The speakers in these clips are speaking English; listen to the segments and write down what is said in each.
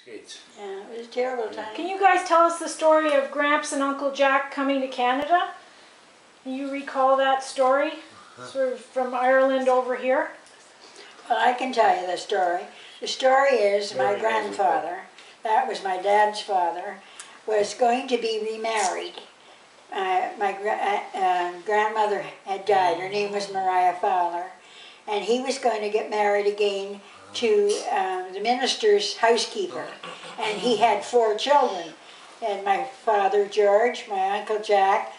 Skates. Yeah, it was a terrible time. Can you guys tell us the story of Gramps and Uncle Jack coming to Canada? Can you recall that story? Sort of from Ireland over here? Well, I can tell you the story. The story is my grandfather, that was my dad's father, was going to be remarried. My grandmother had died. Her name was Maria Fowler. And he was going to get married again to the minister's housekeeper. And he had 4 children. And my father, George, my Uncle Jack,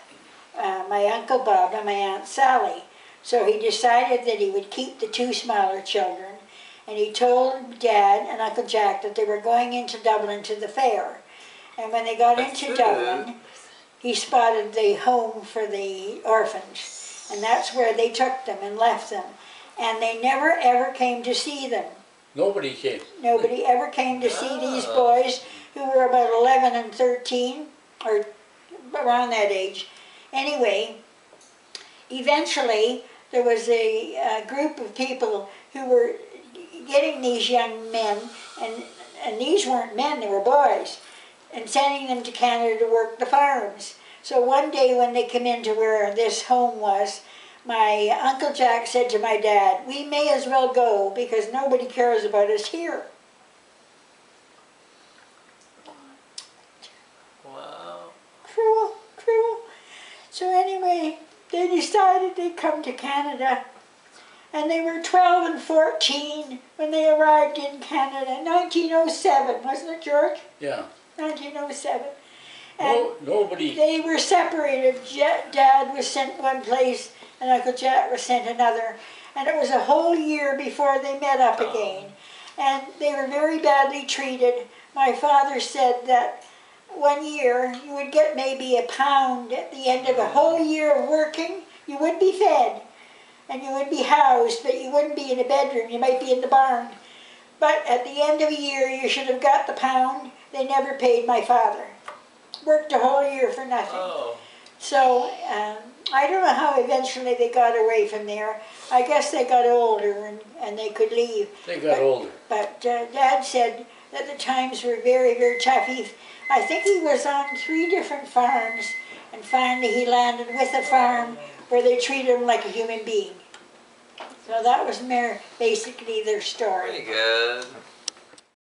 my Uncle Bob, and my Aunt Sally. So he decided that he would keep the 2 smaller children. And he told Dad and Uncle Jack that they were going into Dublin to the fair. And when they got into Dublin, he spotted the home for the orphans. And that's where they took them and left them. And they never ever came to see them. Nobody came. Nobody ever came to see these boys who were about 11 and 13, or around that age. Anyway, eventually there was a group of people who were getting these young men, and these weren't men, they were boys, and sending them to Canada to work the farms. So one day when they came into where this home was, my Uncle Jack said to my dad, "We may as well go because nobody cares about us here." Wow. Cruel, cruel. So anyway, they decided they'd come to Canada. And they were 12 and 14 when they arrived in Canada. 1907, wasn't it, George? Yeah. 1907. And No, nobody. they were separated. Dad was sent one place and Uncle Jack was sent another. And it was a whole year before they met up again. And they were very badly treated. My father said that one year you would get maybe £1 at the end of a whole year of working. You would be fed. And you would be housed, but you wouldn't be in a bedroom. You might be in the barn. But at the end of a year, you should have got the £1. They never paid my father. Worked a whole year for nothing. Oh. So I don't know how eventually they got away from there. I guess they got older and they could leave. They got older. But Dad said that the times were very, very tough. I think he was on 3 different farms, and finally he landed with a farm where they treated him like a human being. So that was basically their story. Pretty good.